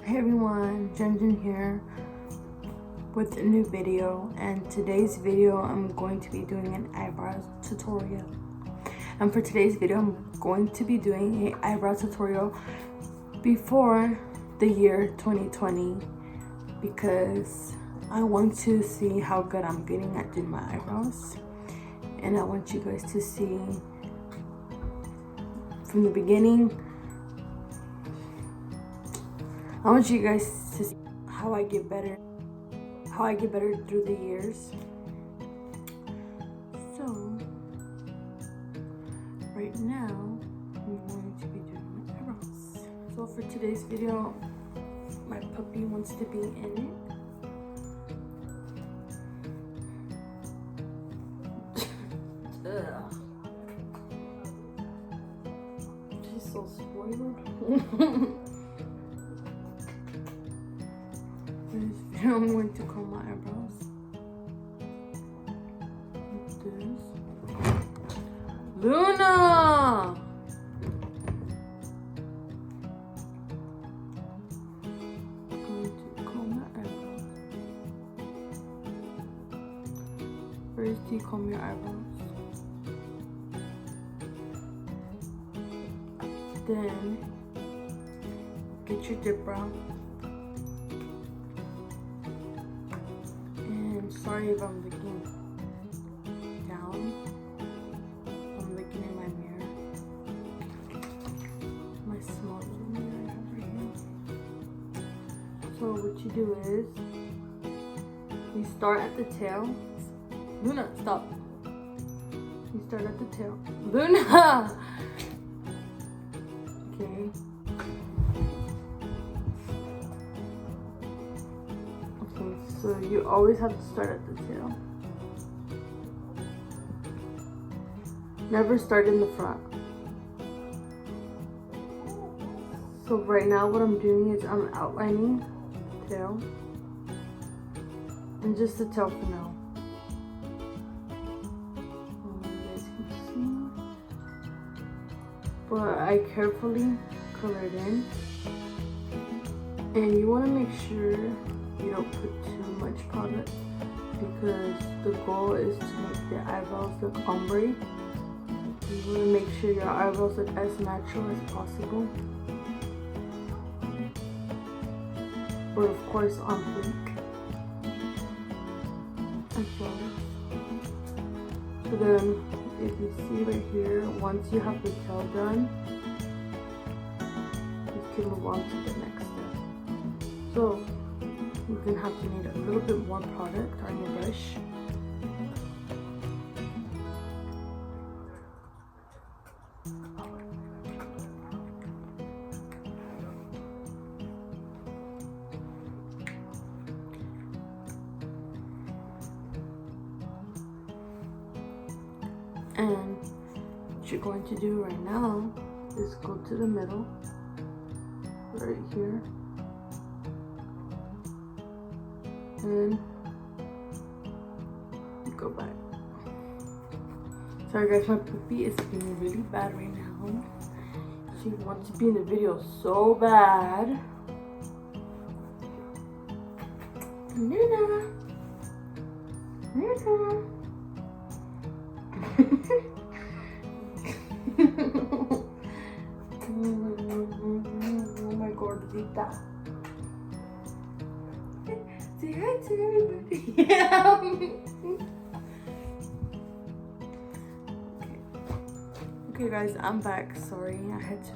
Hey everyone, Jen here with a new video, and today's video I'm going to be doing an eyebrow tutorial. And for today's video I'm going to be doing an eyebrow tutorial before the year 2020 because I want to see how good I'm getting at doing my eyebrows, and I want you guys to see from the beginning. I want you guys to see how I get better through the years. So, right now, I'm going to be doing my eyebrows. So for today's video, my puppy wants to be in it. Ugh. She's so spoiled. I'm going to comb my eyebrows like this. Luna! I'm going to comb my eyebrows. First, you comb your eyebrows. Then, get your dip brow. Sorry if I'm looking down. I'm looking in my mirror. My small little mirror I have right here. So what you do is, you start at the tail. Luna, stop. You start at the tail. Luna! Okay. So you always have to start at the tail. Never start in the front. So right now what I'm doing is I'm outlining the tail. And just the tail for now. You guys can see. But I carefully colored in. And you want to make sure you don't put too much product because the goal is to make your eyebrows look ombre. You want to make sure your eyebrows look as natural as possible, but of course on fleek. So then if you see right here, once you have the tail done, you can move on to the next step. So you're gonna have to need a little bit more product on your brush. And what you're going to do right now is go to the middle, right here. And go back. Sorry guys, my puppy is being really bad right now. She wants to be in the video so bad. Luna! Luna! Oh my gordita. Say hi to everybody. Yeah. Okay guys, I'm back. Sorry, I had to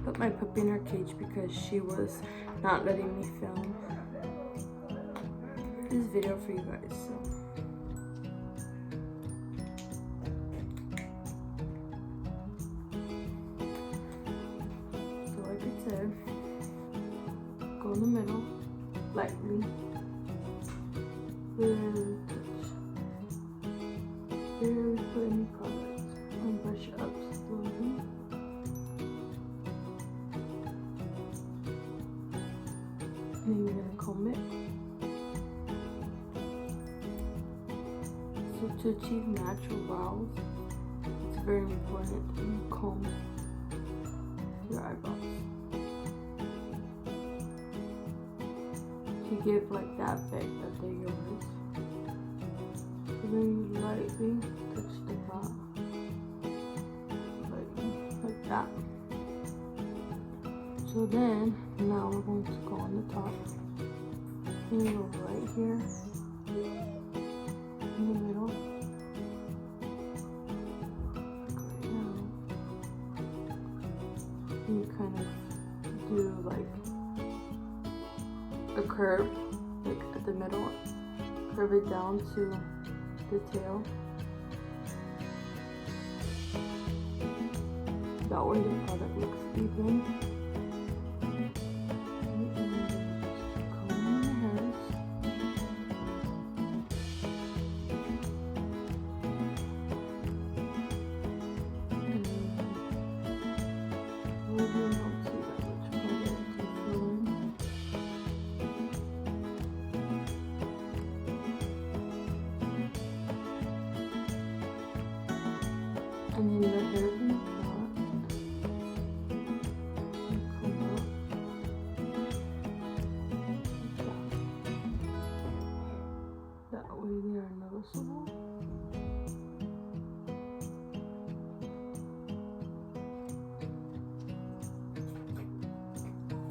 put my puppy in her cage because she was not letting me film this video for you guys. So like I said, go in the middle, lightly. Barely touch. Barely put any product. And brush up slowly. And then you're gonna comb it. So to achieve natural brows, it's very important to comb your eyebrows. to give like that effect that they're yours. So then you lightly touch the top, like that. So then, now we're going to go on the top. And you go right here, in the middle. Right now, you kind of do like a curve, like at the middle, curve it down to the tail. That way the product looks even. And then the hair in the front, come up, that way they are noticeable.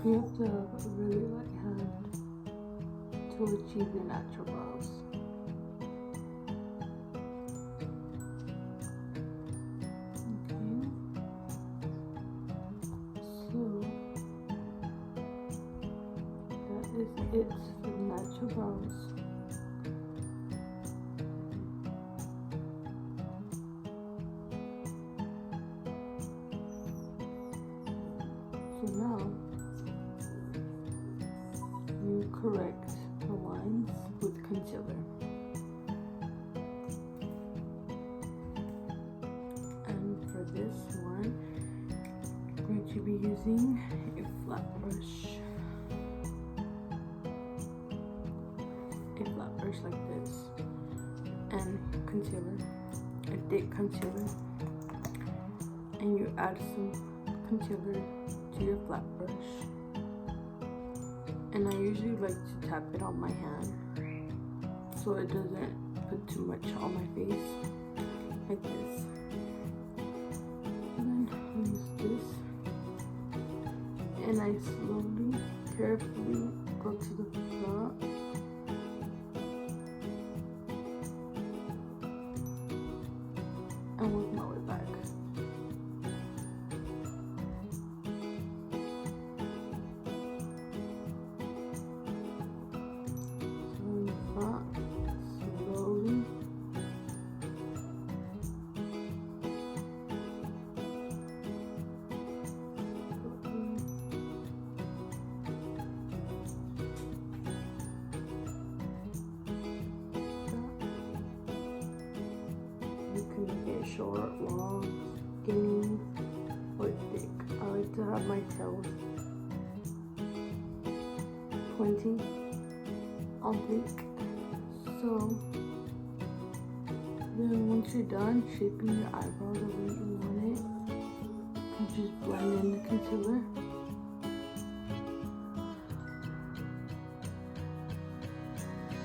You have to have a really light hand to achieve your natural brows. It's for the natural brows. So now you correct the lines with concealer. And for this one, I'm going to be using a flat brush. Like this, and concealer, a thick concealer, and you add some concealer to your flat brush. And I usually like to tap it on my hand so it doesn't put too much on my face, like this. And then I use this, and I slowly, carefully go to the front. And work my way back. So in the front, slowly. Short, long, skinny, or thick. I like to have my tails pointy on thick. So then once you're done shaping your eyebrow the way you want it, you just blend in the concealer.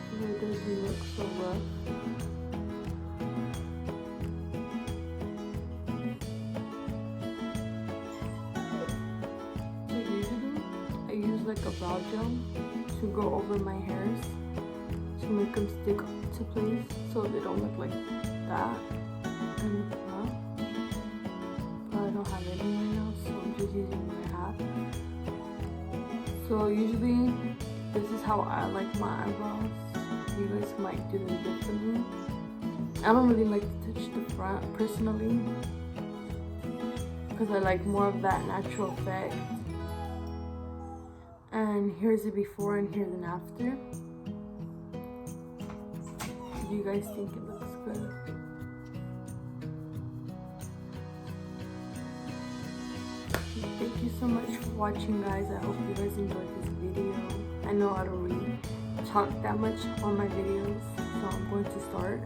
So it doesn't look so rough. Like a brow gel to go over my hairs to make them stick to place so they don't look like that in the front. But I don't have any right now, so I'm just using what I have. So usually this is how I like my eyebrows. You guys might do them differently. I don't really like to touch the front personally because I like more of that natural effect. And here's the before and here's an after. Do you guys think it looks good? Thank you so much for watching, guys. I hope you guys enjoyed this video. I know I don't really talk that much on my videos, so I'm going to start.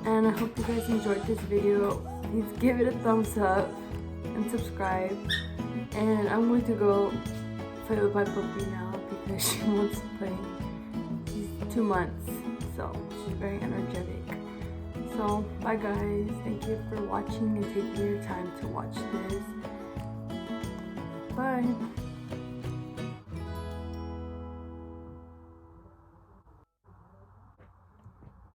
And I hope you guys enjoyed this video. Please give it a thumbs up and subscribe. And I'm going to go play with my puppy now because she wants to play. She's 2 months, so she's very energetic. So bye guys, thank you for watching and taking your time to watch this. Bye.